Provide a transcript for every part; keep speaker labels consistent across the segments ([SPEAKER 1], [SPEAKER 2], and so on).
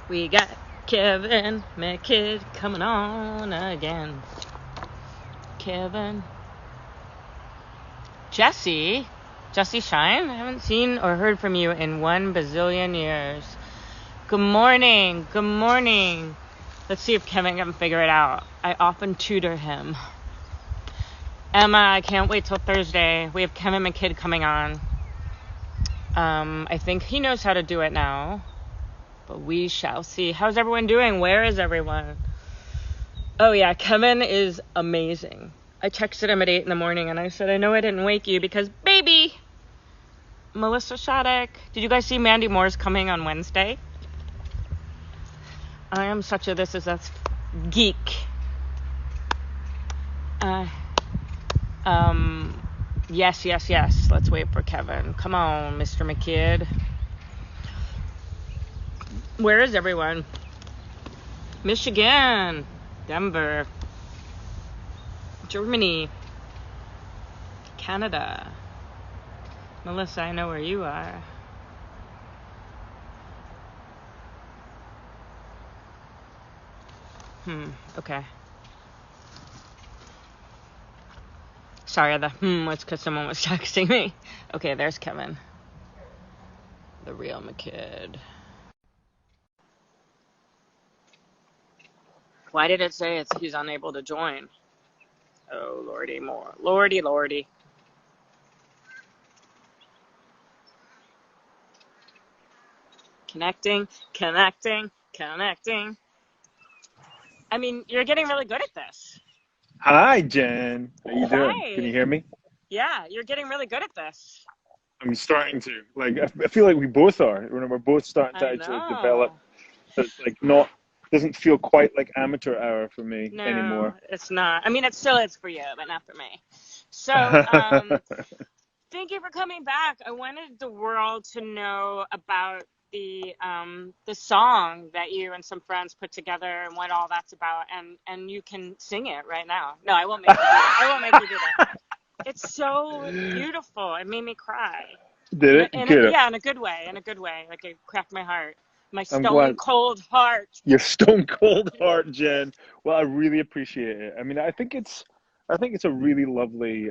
[SPEAKER 1] We got Kevin McKidd coming on again. Kevin. Jesse Shine? I haven't seen or heard from you in 1 bazillion years. Good morning. Good morning. Let's see if Kevin can figure it out. I often tutor him. Emma, I can't wait till Thursday. We have Kevin McKidd coming on. I think he knows how to do it now. But we shall see. How's everyone doing? Where is everyone? Oh yeah, Kevin is amazing. I texted him at 8 in the morning and I said, I know I didn't wake you because baby! Melissa Shattuck. Did you guys see Mandy Moore's coming on Wednesday? I am such a This Is Us geek. Yes. Let's wait for Kevin. Come on, Mr. McKidd. Where is everyone? Michigan, Denver, Germany, Canada. Melissa, I know where you are. Okay. Sorry, was because someone was texting me. Okay, there's Kevin. The real McKidd. Why did it say he's unable to join? Oh, Lordy more. Lordy. Connecting. I mean, you're getting really good at this.
[SPEAKER 2] Hi, Jen. How you doing?
[SPEAKER 1] Hi.
[SPEAKER 2] Can you hear me?
[SPEAKER 1] Yeah, you're getting really good at this.
[SPEAKER 2] I'm starting to. I feel like we both are. We're both starting to actually develop. So it's doesn't feel quite like amateur hour for me anymore.
[SPEAKER 1] No, it's not. I mean, it still is for you, but not for me. So, thank you for coming back. I wanted the world to know about the song that you and some friends put together and what all that's about, and you can sing it right now. No, I won't make you do that. I won't make you do that. It's so beautiful. It made me cry.
[SPEAKER 2] Did it? Good.
[SPEAKER 1] Yeah, in a good way. Like it cracked my heart. My stone cold heart.
[SPEAKER 2] Your stone cold heart, Jen. Well, I really appreciate it. I mean, I think it's a really lovely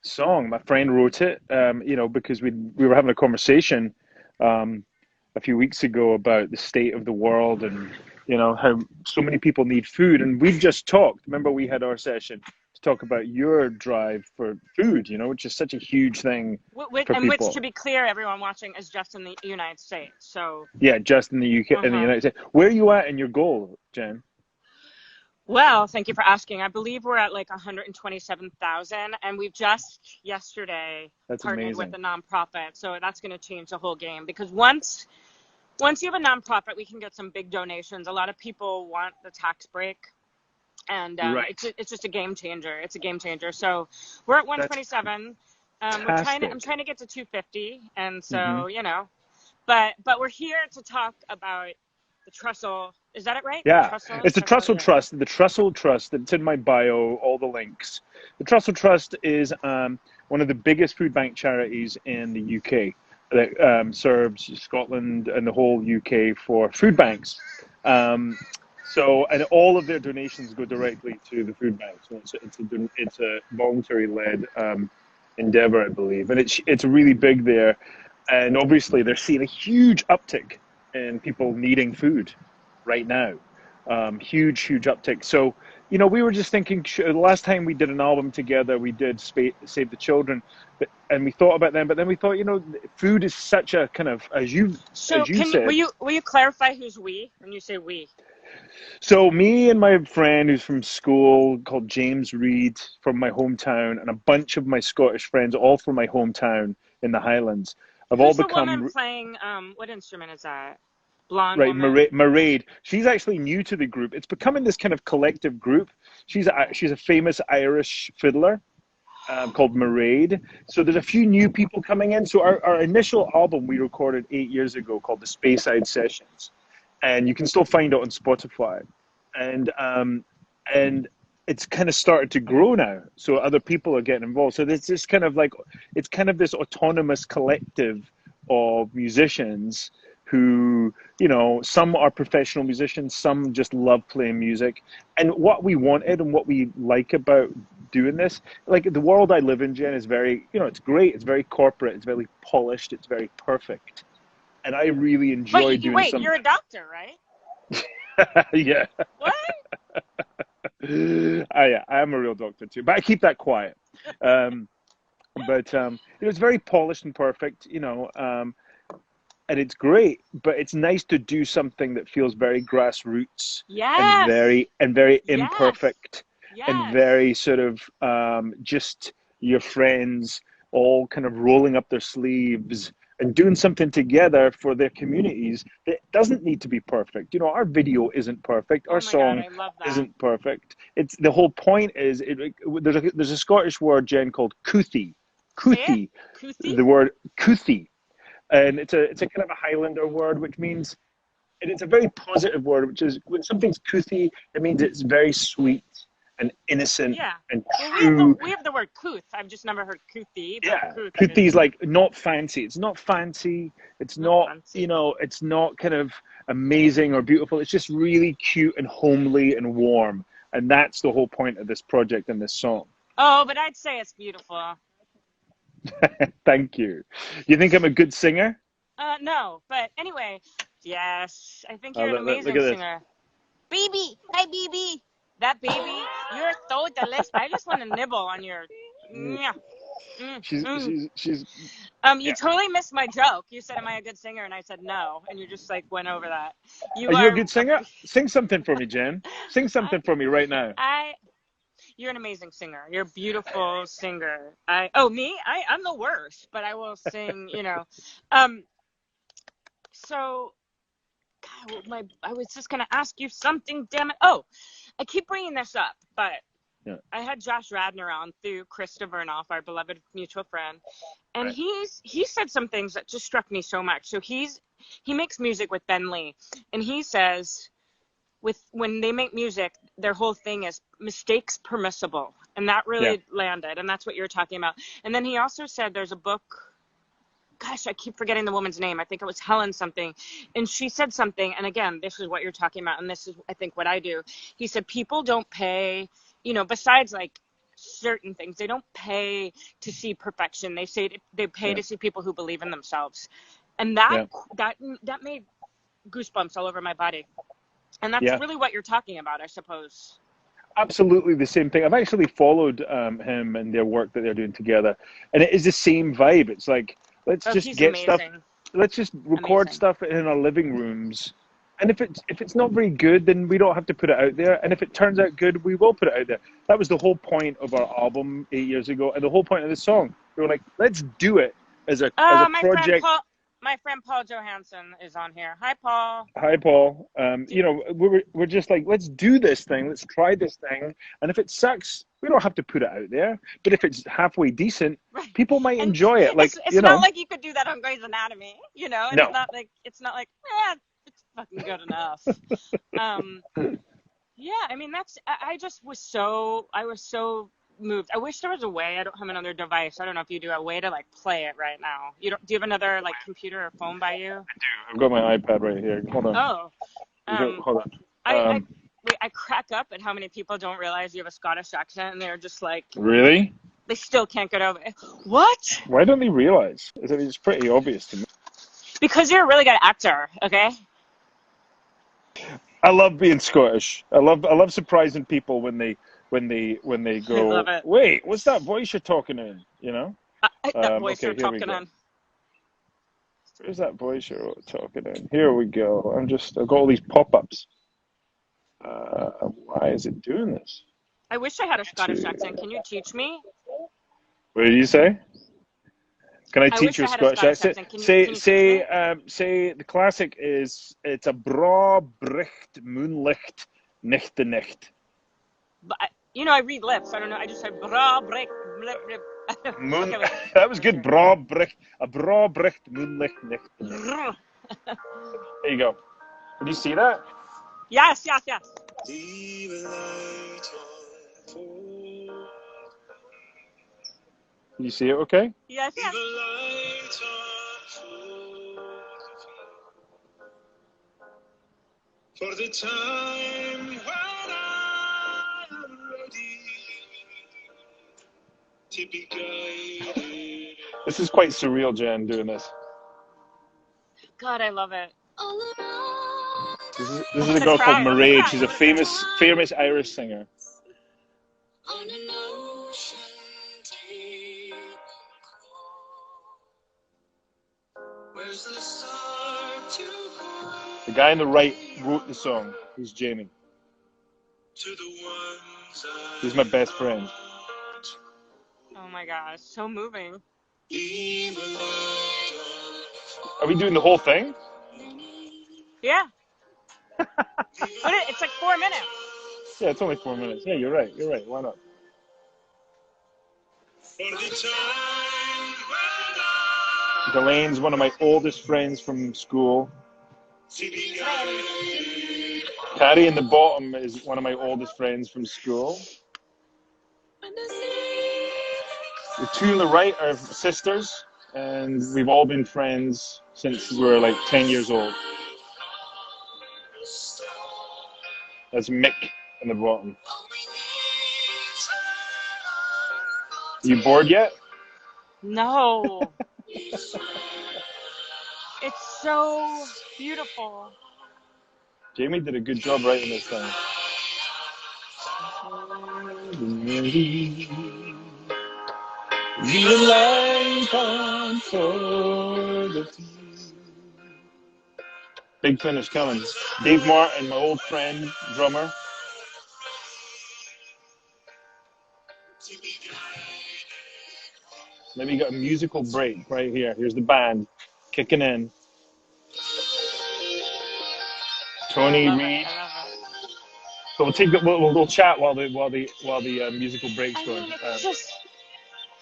[SPEAKER 2] song. My friend wrote it, because we were having a conversation a few weeks ago about the state of the world and how so many people need food. And we've just talked. Remember, we had our session to talk about your drive for food. Which is such a huge thing for people.
[SPEAKER 1] Which, to be clear, everyone watching is just in the United States. So
[SPEAKER 2] yeah, just in the UK, in the United States. Where are you at in your goal, Jen?
[SPEAKER 1] Well, thank you for asking. I believe we're at like 127,000, and we've just yesterday partnered with a nonprofit. So that's going to change the whole game, because once you have a nonprofit, we can get some big donations. A lot of people want the tax break, and it's just a game changer. It's a game changer. So we're at 127. I'm trying to get to 250, and so but we're here to talk about the trestle. Is that it, right?
[SPEAKER 2] Yeah, it's the Trestle Trust. The Trestle Trust, that's in my bio, all the links. The Trestle Trust is one of the biggest food bank charities in the UK that serves Scotland and the whole UK for food banks. And all of their donations go directly to the food banks. So it's a voluntary-led endeavor, I believe, and it's really big there. And obviously, they're seeing a huge uptick in people needing food right now. Huge uptick. So, we were just thinking, the last time we did an album together, we did Save the Children, and we thought about them, but then we thought, food is such a kind of, as you said.
[SPEAKER 1] Will you clarify who's we when you say we?
[SPEAKER 2] So me and my friend who's from school called James Reed from my hometown, and a bunch of my Scottish friends, all from my hometown in the Highlands, have all become...
[SPEAKER 1] the woman playing, what instrument is that? Blonde
[SPEAKER 2] right,
[SPEAKER 1] woman?
[SPEAKER 2] Mairead. She's actually new to the group. It's becoming this kind of collective group. She's a famous Irish fiddler called Mairead. So there's a few new people coming in. So our initial album we recorded 8 years ago called the Speyside Sessions, and you can still find it on Spotify. And it's kind of started to grow now. So other people are getting involved. So there's this kind of this autonomous collective of musicians who, you know, some are professional musicians, some just love playing music. And what we wanted and what we like about doing this, like the world I live in, Jen, is very, you know, it's great. It's very corporate. It's very polished. It's very perfect. And I really enjoy doing
[SPEAKER 1] wait,
[SPEAKER 2] some.
[SPEAKER 1] you're a doctor, right?
[SPEAKER 2] Yeah.
[SPEAKER 1] What?
[SPEAKER 2] I am a real doctor too, but I keep that quiet. But it was very polished and perfect, you know, and it's great. But it's nice to do something that feels very grassroots and
[SPEAKER 1] Yes.
[SPEAKER 2] very
[SPEAKER 1] Yes.
[SPEAKER 2] imperfect and
[SPEAKER 1] Yes.
[SPEAKER 2] very sort of just your friends all kind of rolling up their sleeves and doing something together for their communities that doesn't need to be perfect. You know, our video isn't perfect.
[SPEAKER 1] Oh
[SPEAKER 2] Our
[SPEAKER 1] my God,
[SPEAKER 2] song
[SPEAKER 1] I love that.
[SPEAKER 2] isn't perfect. It's the whole point is there's a Scottish word, Jen, called coothie.
[SPEAKER 1] Say it.
[SPEAKER 2] Coothie,
[SPEAKER 1] Kuthi?
[SPEAKER 2] the word coothie, and it's a kind of a Highlander word, which means, and it's a very positive word, which is when something's coothie, it means it's very sweet and innocent
[SPEAKER 1] Yeah.
[SPEAKER 2] and
[SPEAKER 1] Well,
[SPEAKER 2] true.
[SPEAKER 1] we have the word couth. I've just never heard kuthi, but
[SPEAKER 2] Yeah,
[SPEAKER 1] couth
[SPEAKER 2] coothie is
[SPEAKER 1] is
[SPEAKER 2] like not fancy. It's not fancy. It's
[SPEAKER 1] not
[SPEAKER 2] not,
[SPEAKER 1] fancy.
[SPEAKER 2] you know, it's not kind of amazing or beautiful. It's just really cute and homely and warm. And that's the whole point of this project and this song.
[SPEAKER 1] Oh, but I'd say it's beautiful.
[SPEAKER 2] Thank you. You think I'm a good singer?
[SPEAKER 1] No, but anyway, yes, I think
[SPEAKER 2] Oh,
[SPEAKER 1] you're an
[SPEAKER 2] look
[SPEAKER 1] amazing
[SPEAKER 2] at this.
[SPEAKER 1] singer. Baby, hi, baby. That baby, you're so delicious. I just want to nibble on your. Yeah.
[SPEAKER 2] She's
[SPEAKER 1] You
[SPEAKER 2] yeah.
[SPEAKER 1] totally missed my joke. You said, "Am I a good singer?" And I said, "No," and you just like went over that.
[SPEAKER 2] Are
[SPEAKER 1] You
[SPEAKER 2] you a
[SPEAKER 1] are.
[SPEAKER 2] good singer? Sing something for me, Jen. Sing
[SPEAKER 1] I,
[SPEAKER 2] something for me right now.
[SPEAKER 1] You're an amazing singer. You're a beautiful singer. I'm the worst, but I will sing. You know, so. God, I was just gonna ask you something. Damn it! Oh, I keep bringing this up, but
[SPEAKER 2] Yeah.
[SPEAKER 1] I had Josh Radnor on through Christopher Vorenus, our beloved mutual friend, and
[SPEAKER 2] Right.
[SPEAKER 1] he said some things that just struck me so much. So he makes music with Ben Lee, and he says when they make music, their whole thing is mistakes permissible, and that
[SPEAKER 2] Yeah.
[SPEAKER 1] really landed, and that's what you're talking about. And then he also said there's a book. Gosh, I keep forgetting the woman's name. I think it was Helen something. And she said something, and again, this is what you're talking about, and this is, I think, what I do. He said, people don't pay, besides like certain things, they don't pay to see perfection. They say they pay to see people who believe in themselves. And that made goosebumps all over my body. And that's
[SPEAKER 2] Yeah.
[SPEAKER 1] really what you're talking about, I suppose.
[SPEAKER 2] Absolutely the same thing. I've actually followed him and their work that they're doing together, and it is the same vibe. It's like, let's just
[SPEAKER 1] He's
[SPEAKER 2] get stuff.
[SPEAKER 1] amazing.
[SPEAKER 2] Let's just record stuff in our living rooms, and if it's not very good, then we don't have to put it out there. And if it turns out good, we will put it out there. That was the whole point of our album 8 years ago, and the whole point of this song. We were like, let's do it as a project.
[SPEAKER 1] My friend Paul Johansson is on here. Hi, Paul.
[SPEAKER 2] Hi, Paul. You know, we're just like, let's do this thing. Let's try this thing. And if it sucks, we don't have to put it out there. But if it's halfway decent, people might enjoy it. Like,
[SPEAKER 1] it's not like you could do that on Grey's Anatomy. You know,
[SPEAKER 2] no.
[SPEAKER 1] it's not like it's fucking good enough. Yeah, I mean I was so moved. I wish there was a way. I don't have another device. I don't know if you do a way to like play it right now. Do you have another like computer or phone by you?
[SPEAKER 2] I do. I've got my iPad right here. Hold on.
[SPEAKER 1] Oh.
[SPEAKER 2] Hold on.
[SPEAKER 1] I crack up at how many people don't realize you have a Scottish accent, and they're just like,
[SPEAKER 2] really?
[SPEAKER 1] They still can't get over it. What?
[SPEAKER 2] Why don't they realize? It's pretty obvious to me.
[SPEAKER 1] Because you're a really good actor, okay?
[SPEAKER 2] I love being Scottish. I love surprising people when they go,
[SPEAKER 1] I love it.
[SPEAKER 2] Wait, what's that voice you're talking in? You know?
[SPEAKER 1] That voice you're
[SPEAKER 2] here we
[SPEAKER 1] talking
[SPEAKER 2] go.
[SPEAKER 1] on.
[SPEAKER 2] Where's that voice you're talking in? Here we go. I've got all these pop-ups. Why is it doing this?
[SPEAKER 1] I wish I had a Scottish accent. Can you teach me?
[SPEAKER 2] What did you say? Can I teach you a
[SPEAKER 1] Scottish
[SPEAKER 2] accent?
[SPEAKER 1] Say
[SPEAKER 2] the classic is, it's a bra bricht moonlicht nicht de nicht.
[SPEAKER 1] But I read lips. I don't know. I just said bra break.
[SPEAKER 2] Moon. Okay, that was good. Bra bricht moonlicht nicht de nicht. There you go. Can you see that?
[SPEAKER 1] Yes.
[SPEAKER 2] Can you see it okay?
[SPEAKER 1] Yes.
[SPEAKER 2] For the time when I'm ready to be guided. This is quite surreal, Jen, doing this.
[SPEAKER 1] God, I love it.
[SPEAKER 2] This is a girl called Mairead. She's a famous Irish singer. The guy on the right wrote the song. He's Jamie. He's my best friend.
[SPEAKER 1] Oh my gosh, so moving.
[SPEAKER 2] Are we doing the whole thing?
[SPEAKER 1] Yeah. But it's like 4 minutes.
[SPEAKER 2] Yeah, it's only 4 minutes. Yeah, you're right. Why not? Delaine's one of my oldest friends from school. Carrie in the bottom is one of my oldest friends from school. The two on the right are sisters, and we've all been friends since we were like 10 years old. That's Mick in the bottom. You bored yet?
[SPEAKER 1] No. It's so beautiful.
[SPEAKER 2] Jamie did a good job writing this thing. Big finish coming. Dave Martin, my old friend, drummer. Then we got a musical break right here. Here's the band kicking in. Tony Reed. So we'll chat while the musical break's going.
[SPEAKER 1] It's just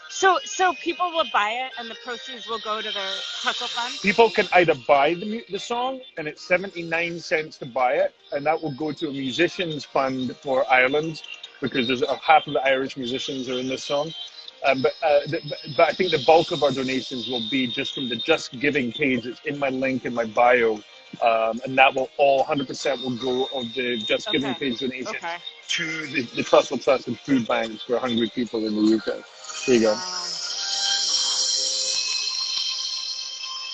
[SPEAKER 1] so people will buy it and the proceeds will go to their Chuckle Fund.
[SPEAKER 2] People can either buy the song and it's 79 cents to buy it, and that will go to a musicians fund for Ireland because there's half of the Irish musicians are in this song. But I think the bulk of our donations will be just from the Just Giving page. It's in my link in my bio. And that will all 100% will go of the Just Giving page donation to the Trustful Trust and food banks for hungry people in the UK. There you go.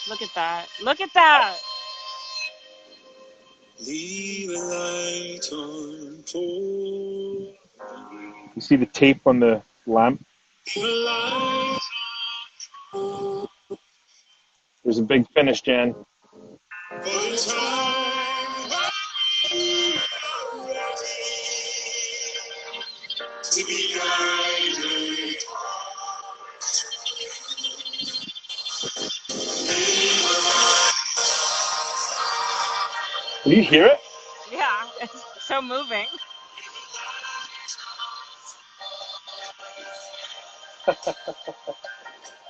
[SPEAKER 1] Look at that. Look at that.
[SPEAKER 2] Leave a light on for you see the tape on the lamp? There's a big finish, Jan. Can you hear it?
[SPEAKER 1] Yeah, it's so moving.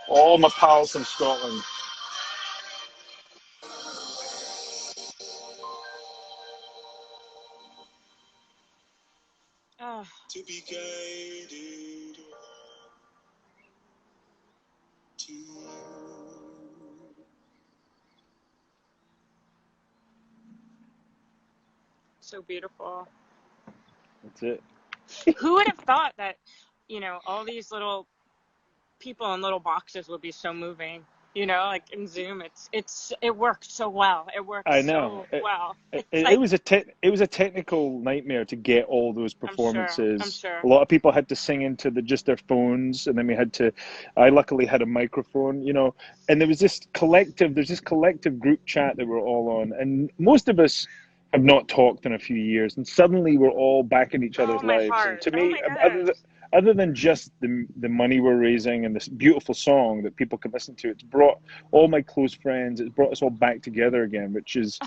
[SPEAKER 2] All my pals from Scotland.
[SPEAKER 1] Oh.
[SPEAKER 2] To be guided to you.
[SPEAKER 1] So beautiful.
[SPEAKER 2] That's it.
[SPEAKER 1] Who would have thought that, all these little people in little boxes would be so moving? Like in Zoom, it worked so well. It worked so well.
[SPEAKER 2] It was a technical nightmare to get all those performances.
[SPEAKER 1] I'm sure.
[SPEAKER 2] A lot of people had to sing into just their phones, and then I luckily had a microphone, and there's this collective group chat that we're all on, and most of us have not talked in a few years, and suddenly we're all back in each other's lives. And to me, other than just the money we're raising and this beautiful song that people can listen to, it's brought all my close friends. It's brought us all back together again, which is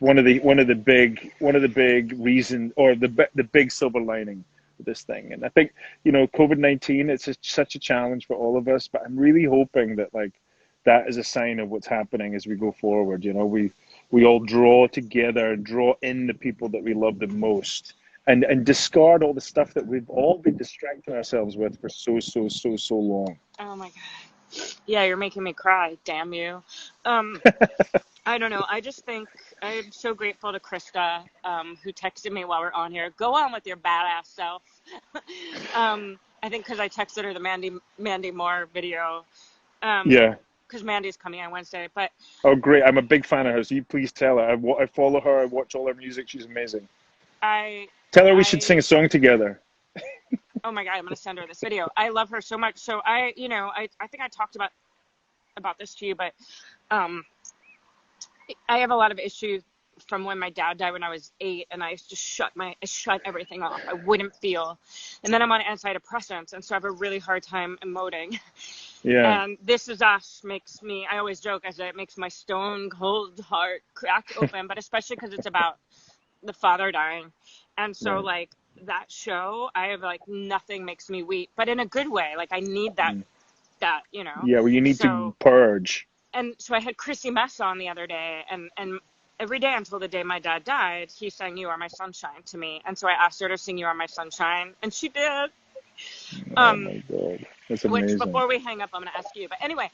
[SPEAKER 2] one of the big reasons, or the big silver lining of this thing. And I think COVID-19, it's such a challenge for all of us, but I'm really hoping that that is a sign of what's happening as we go forward. We all draw together and draw in the people that we love the most. And discard all the stuff that we've all been distracting ourselves with for so long.
[SPEAKER 1] Oh my God. Yeah, you're making me cry. Damn you. I don't know. I just think I'm so grateful to Krista, who texted me while we're on here. Go on with your badass self. I think because I texted her the Mandy Moore video.
[SPEAKER 2] Yeah.
[SPEAKER 1] Because Mandy's coming on Wednesday. But
[SPEAKER 2] Oh, great. I'm a big fan of hers. You please tell her. I follow her. I watch all her music. She's amazing.
[SPEAKER 1] I
[SPEAKER 2] Tell her we should sing a song together.
[SPEAKER 1] Oh my God, I'm going to send her this video. I love her so much. So I think I talked about this to you, but I have a lot of issues from when my dad died when I was 8, and I used to shut everything off. I wouldn't feel. And then I'm on antidepressants, and so I have a really hard time emoting.
[SPEAKER 2] Yeah.
[SPEAKER 1] And This Is Us makes me, I always joke as it makes my stone cold heart crack open, but especially because it's about the father dying. And so like that show, I have like nothing makes me weep, but in a good way. Like I need that, you know.
[SPEAKER 2] Yeah, well, you need to purge.
[SPEAKER 1] And so I had Chrissy Mess on the other day, and every day until the day my dad died, he sang "You Are My Sunshine" to me. And so I asked her to sing "You Are My Sunshine," and she did.
[SPEAKER 2] Oh my God, that's amazing.
[SPEAKER 1] Which, before we hang up, I'm going to ask you. But anyway,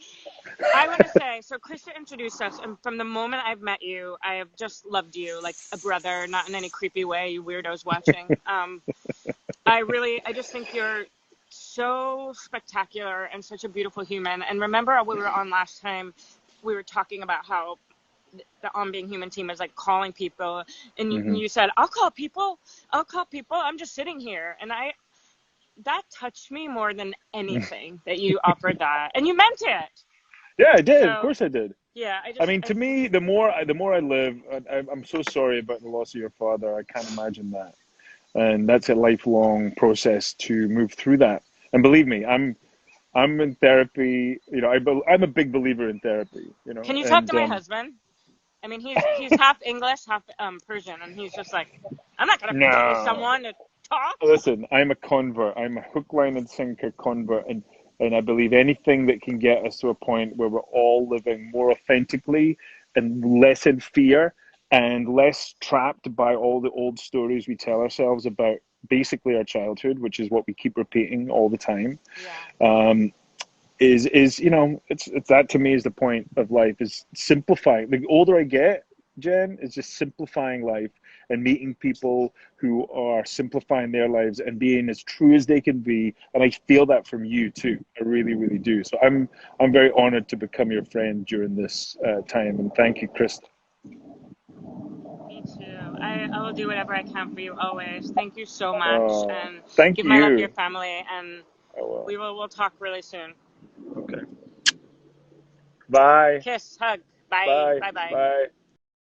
[SPEAKER 1] I want to say, so Krista introduced us, and from the moment I've met you, I have just loved you like a brother, not in any creepy way, you weirdos watching. I just think you're so spectacular and such a beautiful human. And remember we were on last time, we were talking about how the On Being Human team is like calling people, and you said, I'll call people, I'm just sitting here. And that touched me more than anything that you offered that, and you meant it.
[SPEAKER 2] Yeah, I did. Of course I did.
[SPEAKER 1] Yeah,
[SPEAKER 2] I mean, to me, the more I live, I'm so sorry about the loss of your father. I can't imagine that, and that's a lifelong process to move through that. And believe me, I'm in therapy. You know, I'm a big believer in therapy. You know,
[SPEAKER 1] can you talk to my husband? I mean, he's half English, half Persian, and he's just like, I'm not gonna pay someone to talk.
[SPEAKER 2] Listen, I'm a convert. I'm a hook, line, and sinker convert, and I believe anything that can get us to a point where we're all living more authentically and less in fear and less trapped by all the old stories we tell ourselves about basically our childhood, which is what we keep repeating all the time.
[SPEAKER 1] Yeah.
[SPEAKER 2] Is you know, it's that to me is the point of life, is simplifying. The older I get, Jen, is just simplifying life and meeting people who are simplifying their lives and being as true as they can be. And I feel that from you too. I really, really do. So I'm very honored to become your friend during this time. And thank you, Krista.
[SPEAKER 1] Me too. I will do whatever I can for you always. Thank you so much, and
[SPEAKER 2] thank
[SPEAKER 1] my love to
[SPEAKER 2] you.
[SPEAKER 1] your family. And we'll talk really soon.
[SPEAKER 2] Okay. Bye.
[SPEAKER 1] Kiss, hug. Bye. Bye. Bye.
[SPEAKER 2] Bye.